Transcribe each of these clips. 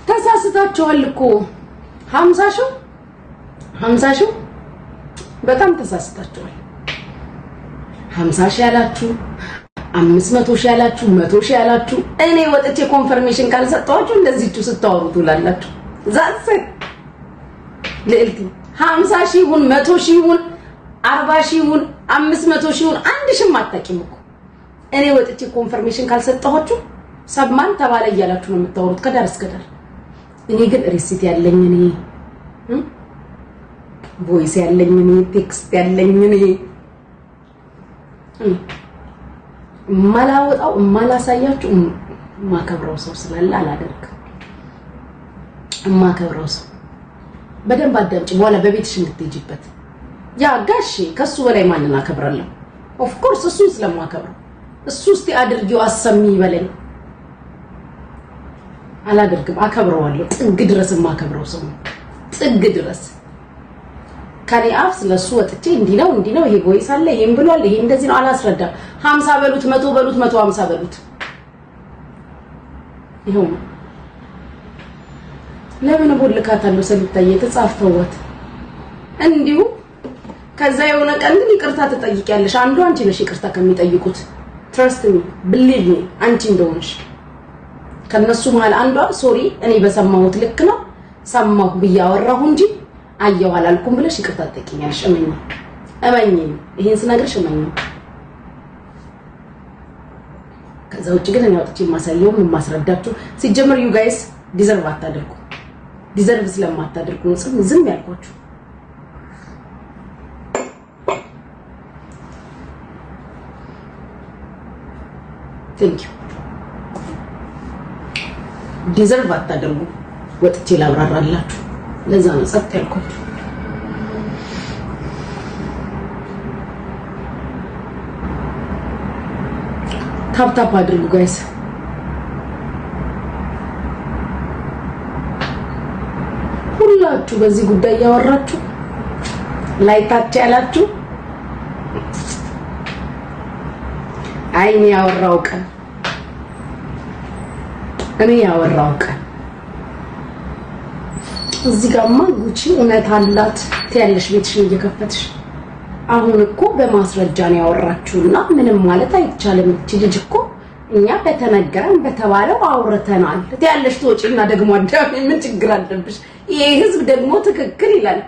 ተሳስታችኋል እኮ 50 ሺህ በጣም ተሳስታችኋል 50 ሺህ ያላችሁ 500 ሺህ ያላችሁ 100 ሺህ ያላችሁ እኔ ወጥቼ ኮንፈርሜሽን ካልሰጣችሁ እንደዚህችሁ ስታወሩ ትውላላችሁ ዛስ ለልቲ 50 ሺህ ይሁን 100 ሺህ ይሁን 40 ሺህ ይሁን 500 ሺህ ይሁን አንድ ሺህ ማጣቂም እኮ እኔ ወጥቼ ኮንፈርሜሽን ካልሰጣችሁ ሰብማን ተባለ እያላችሁ ነው የምታወሩት ከዳር እስከ ዳር እኔ ግን ሪሲት ያለኝ እኔ ቮይስ ያለኝ እኔ ቴክስት ያለኝ እኔ ማላወጣው ማላሳያችሁ ማከብረው ሰው ስላለ አላደርግም ማከብረው ሰው በደንብ አዳምጪ በኋላ በቤትሽ እንድትሄጂበት ያ ጋሼ ከሱ በላይ ማንን አከብራለሁ ኦፍ ኮርስ እሱን ስለማከብረው እሱ እስቲ አድርጊው አሰሚ ይበለኝ አላደርግም አከብረዋለሁ ጥግ ድረስ ማከብረው ሰው ጥግ ድረስ ካሊ አፍስ ለሱ ወጥቼ እንዲህ ነው ይሄ ቮይስ አለ ይሄን ብሏል ይሄ እንደዚህ ነው አላስረዳም 50 በሉት 100 በሉት 150 በሉት ይሄው ለምን ቦልካታለሁ ሰልታየ ተጻፈውት እንዲሁ ከዛ የሆነ ቀን ግን ይቅርታ ተጠይቂያለሽ አንዱ አንቺ ነሽ ይቅርታ ከሚጠይቁት trust me believe me አንቺ እንደሆንሽ ከነሱ መሃል አንዷ ሶሪ እኔ በሰማሁት ልክ ነው ሰማሁ ብያወራሁ እንጂ አየው አላልኩም ብለሽ ይቅርታ ተጠይቂኛለሽ እመኝ ይሄን ስነግርሽ እመኝ ከዛ ውጪ ግን እኔ ወጥቼ ማሳየው ማስረዳችሁ ሲጀምር you guys deserve አታደርጉ deserve ስለማታደርጉ ዝም ያልኳችሁ thank you deserve አታደርጉ ወጥቼ ላብራራላችሁ ለዛ ነው ጸጥ ያልኳችሁ ታፕ አድርጉ ጋይስ ሁላችሁ በዚህ ጉዳይ ያወራችሁ ላይታች ያላችሁ አይኔ ያወራው ቀን እኔ ያወራው ቀን እዚህ ጋርማ ጉቺ እውነት አላት ትያለሽ ቤትሽን እየከፈትሽ አሁን እኮ በማስረጃ ነው ያወራችሁና ምንም ማለት አይቻልም እቺ ልጅ እኮ እኛ በተነገረን በተባለው አውርተናል ትያለሽ ተወጪና ደግሞ አዳም ምን ችግር አለብሽ ይሄ ህዝብ ደግሞ ትክክል ይላል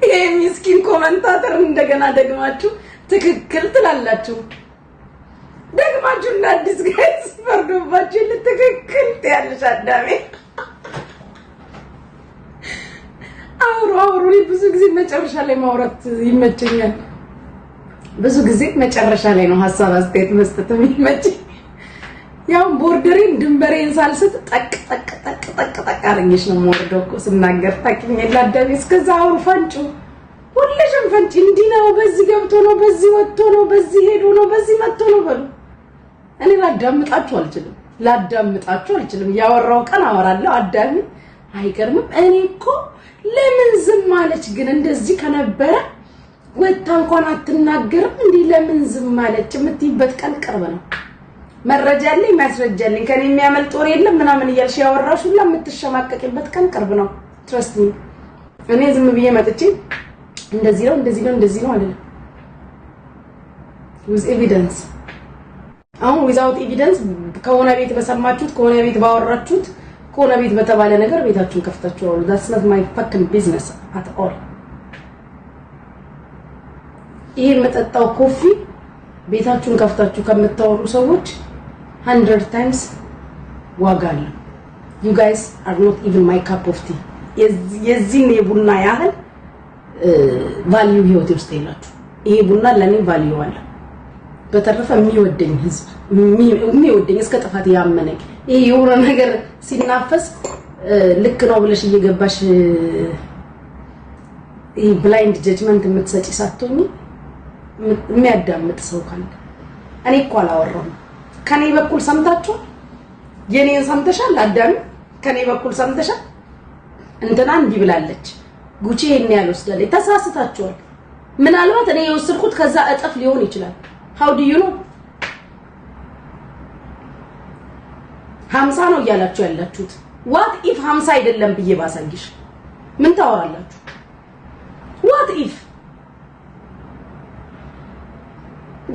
ይሄ ምስኪን ኮሜንታተር እንደገና ደግማችሁ ትክክል ትላላችሁ ደግማችሁ እና አዲስ ጋይስ ፈርዶባችሁ ለትክክል ትያለሽ አዳሜ አውሩ ብዙ ጊዜ መጨረሻ ላይ ማውራት ይመቸኛል ብዙ ጊዜ መጨረሻ ላይ ነው ሐሳብ አስተያየት መስጠት የሚመቸኝ ያው ቦርደሬን ድንበሬን ሳልስት ጠቅ አርኝሽ ነው ወርደው ስናገር ታቂኝ ለአዳሜ እስከዛ አውሩ ፈንጩ ሁሉም ፈንጭ እንዲናው በዚህ ገብቶ ነው በዚህ ወጥቶ ነው በዚህ ሄዶ ነው በዚህ መጥቶ ነው በሉ እኔ ላዳምጣችሁ አልችልም ያወራው ቀን አወራለሁ አዳሜ አይገርምም እኔ እኮ ለምን ዝም አለች ግን እንደዚህ ከነበረ ወጣ እንኳን አትናገርም እንዴ ለምን ዝም አለች የምትይበት ቀን ቅርብ ነው መረጃ አለኝ ማስረጃልኝ ከኔ የሚያመልጥ ወሬ የለም ምናምን እያልሽ ያወራሽ ሁላ የምትሸማቀቅበት ቀን ቅርብ ነው trust me እኔ ዝም ብዬ መጥቼ እንደዚህ ነው አይደል with evidence አሁን without evidence ከሆነ ቤት በሰማችሁት ከሆነ ቤት ባወራችሁት ከሆነ ቤት በተባለ ነገር ቤታችሁን ከፍታችሁ አውሩ that's not my fucking business at all ይሄ መጠጣው ኮፊ ቤታችሁን ከፍታችሁ ከምታወሩ ሰዎች 100 times ዋጋ አለው you guys are not even my cup of tea የዚህን የቡና ያህል ቫልዩ ህይወት ውስጥ የላችሁ ይሄ ቡና ለኔ ቫልዩ አለ በተረፈ የሚወደኝ ህዝብ የሚወደኝ እስከ ጥፋት ያመነኝ ይሄ የሆነ ነገር ሲናፈስ ልክ ነው ብለሽ እየገባሽ ይሄ ብላይንድ ጀጅመንት የምትሰጪ ሳትሆኚ የሚያዳምጥ ሰው ካለ እኔ እኮ አላወራሁም ከኔ በኩል ሰምታችሁ የኔን ሰምተሻል አዳም ከኔ በኩል ሰምተሻል እንትና እንዲህ ብላለች ጉቺ እኔ ያልወስዳለች ተሳስታችኋል ምናልባት እኔ የወሰድኩት ከዛ እጥፍ ሊሆን ይችላል how do you know 50 ነው እያላችሁ ያላችሁት። ዋት ኢፍ 50 አይደለም ብዬ ባሳይሽ ምን ታወራላችሁ? ዋት ኢፍ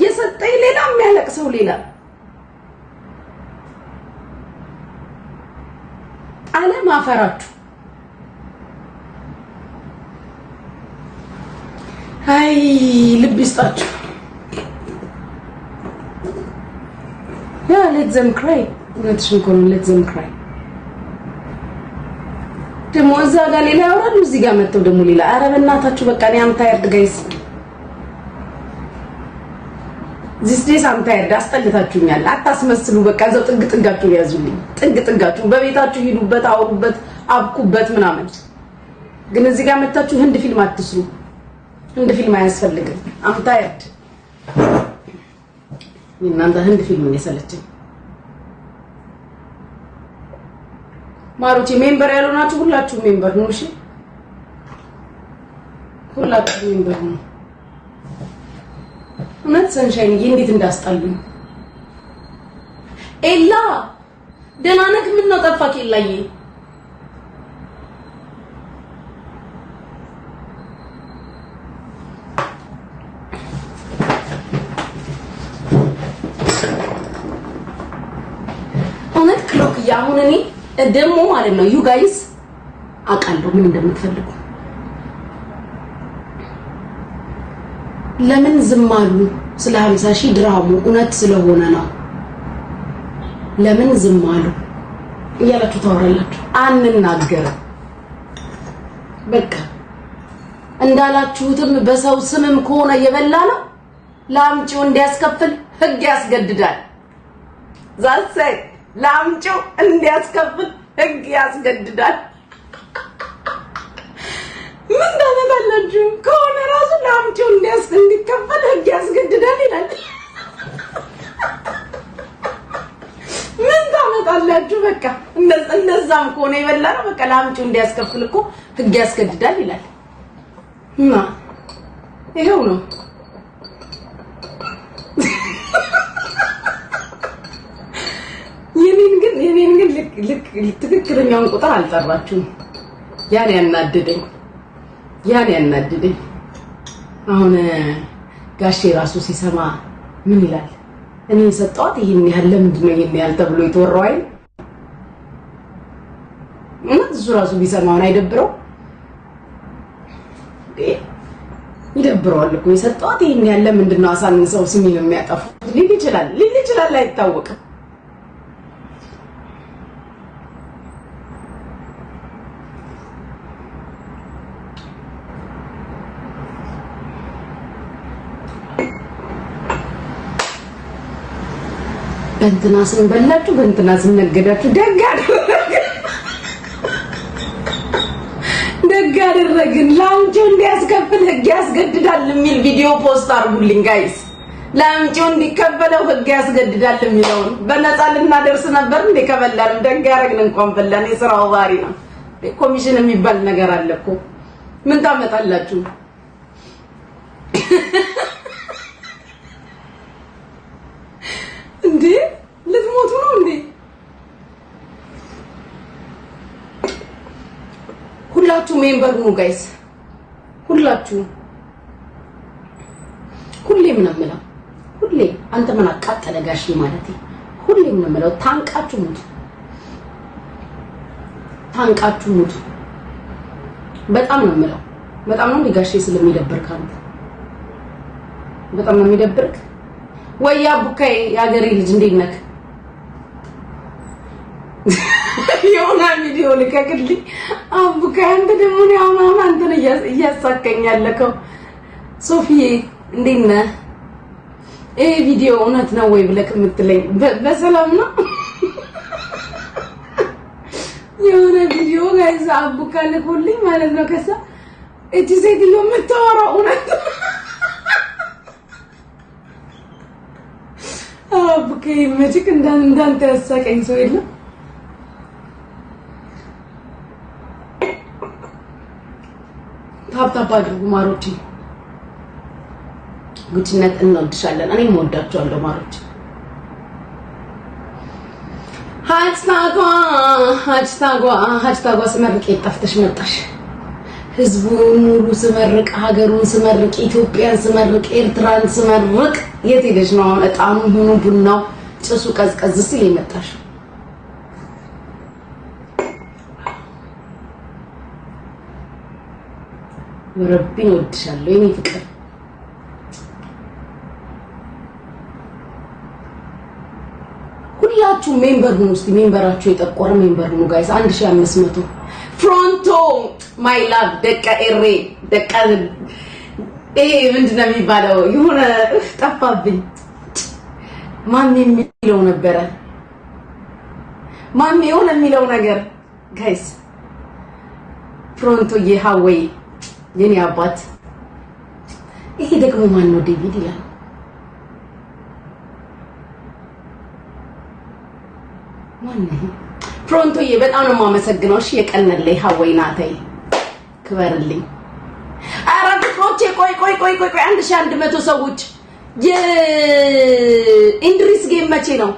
የሰጠኝ ሌላ የሚያለቅሰው ሌላ ዓለም አፈራችሁ። አይ ልብ ይስጣችሁ። ያ let them cry እውነትሽን እኮ ነው። let them cry ደግሞ እዛ ጋር ሌላ ያወራሉ፣ እዚህ ጋር መጥተው ደግሞ ሌላ። ኧረ በእናታችሁ በቃ እኔ am tired guys this days am tired። አስጠልታችሁኛል። አታስመስሉ። በቃ እዛው ጥግ ጥጋችሁ ያዙልኝ። ጥግ ጥጋችሁ በቤታችሁ ሂዱበት፣ አውሩበት፣ አብኩበት ምናምን። ግን እዚህ ጋር መጣችሁ ህንድ ፊልም አትስሩ። ህንድ ፊልም አያስፈልግም። am tired። እናንተ ህንድ ፊልም ነው የሰለቸኝ። ማሩቲ ሜምበር ያልሆናችሁ ሁላችሁ ሜምበር ነው። እሺ ሁላችሁ ሜምበር ነው። እውነት ሰንሻይን እንዴት እንዳስጣሉኝ። ኤላ ደህና ነህ? ምን ነው ጠፋክ ኤላዬ? እውነት ክሎክ ያሁን እኔ ደግሞ ማለት ነው ዩ ጋይስ አውቃለሁ ምን እንደምትፈልጉ። ለምን ዝም አሉ? ስለ 50,000 ድራሙ እውነት ስለሆነ ነው። ለምን ዝም አሉ እያላችሁ ታወራላችሁ። አንናገርም በቃ እንዳላችሁትም በሰው ስምም ከሆነ የበላ ነው ላምጪው እንዲያስከፍል ህግ ያስገድዳል። ዛልሰ ላምጪው እንዲያስከፍል ህግ ያስገድዳል። ምን ታመጣላችሁ? ከሆነ ራሱ ላምጪው እንዲከፈል ህግ ያስገድዳል ይላል። ምን ታመጣላችሁ? በቃ እንደዛም ከሆነ የበላ ነው በቃ ላምጪው እንዲያስከፍል እኮ ህግ ያስገድዳል ይላል። እና ይሄው ነው። የኔን ግን ልክ ትክክለኛውን ቁጥር አልጠራችሁም። ያን ያናደደኝ አሁን ጋሼ ራሱ ሲሰማ ምን ይላል? እኔ የሰጠኋት ይሄን ያህል ለምንድን ነው ይሄን ያህል ተብሎ የተወራው አይደል? እሱ ራሱ ቢሰማውን አይደብረው? ይደብረዋል እኮ የሰጠኋት ይሄን ያህል ለምንድን ነው አሳንሰው ስሜን የሚያጠፉት ሊል ይችላል አይታወቅም። በእንትና ስም በላችሁ፣ በእንትና ስም ነገዳችሁ። ደግ አደረግን። ላምጪው እንዲያስከፍል ህግ ያስገድዳል የሚል ቪዲዮ ፖስት አድርጉልኝ ጋይስ። ላምጪው እንዲከፈለው ህግ ያስገድዳል የሚለውን በነፃ ልናደርስ ነበር እንዴ? ከበላን ደግ ያደረግን። እንኳን በላን። የሥራው ባህሪ ነው። ኮሚሽን የሚባል ነገር አለ እኮ። ምን ታመጣላችሁ እንዴ? ልትሞቱ ነው እንዴ? ሁላችሁ ሜምበር ነው ጋይስ። ሁላችሁ ሁሌም ነው የምለው። ሁሌ አንተ ምን አቃጠለ ጋሽ ማለት ሁሌም ነው የምለው። ታንቃችሁ ሙት። በጣም ነው የምለው። በጣም ነው ጋሼ ስለሚደብርክ አንተ በጣም ነው የሚደብርክ። ወይ አቡካይ ያገሬ ልጅ እንዴት ነህ? የሆነ ቪዲዮ ልከክልኝ አቡካይ። አንተ ደግሞ ነው አሁን አንተ ነው እያሳከኝ ያለከው። ሶፊዬ እንዴት ነህ? ይሄ ቪዲዮ እውነት ነው ወይ ብለክ የምትለኝ በሰላም ነው? የሆነ ቪዲዮ ጋይስ አቡካ ልኮልኝ ማለት ነው። ከዛ እቺ ሴትዮ የምታወራው እውነት አቡካ መቼክ እንዳንተ ያሳቀኝ ሰው የለም። ታፕታፕ አድርጉ ማሮቼ። ጉቺነት እንወድሻለን። እኔም እወዳቸዋለሁ ማሮቼ። ሀጅታጓ ስመርቅ ጠፍተሽ መጣሽ። ህዝቡን ሙሉ ስመርቅ፣ ሀገሩን ስመርቅ፣ ኢትዮጵያን ስመርቅ፣ ኤርትራን ስመርቅ የት ሄደሽ ነው አሁን እጣኑ ሆኖ ቡናው ጭሱ ቀዝቀዝ ሲል የመጣሽ? ረቢን ወድሻለሁ የኔ ፍቅር። ሁላችሁ ሜምበር ሁኑ እስቲ። ሜምበራችሁ የጠቆረ ሜምበር ሁኑ ጋይስ። 1500 ፍሮንቶ ማይ ላቭ ደቃ ኤሬ ደቃ ምንድነው የሚባለው? የሆነ ጠፋብኝ። ማን የሚለው ነበረ? ማን የሆነ የሚለው ነገር ጋይስ። ፍሮንቶ የሃዌይ የኔ አባት። ይሄ ደግሞ ማን ነው? ዴቪድ ይላል። ማን ነው? ፍሮንቶዬ በጣም ነው የማመሰግነው። እሺ የቀነለይ ሃዌይ ናተይ ክበርልኝ። ኧረ ፍቅሮቼ ቆይ 1100 ሰዎች የኢንድሪስ ጌም መቼ ነው?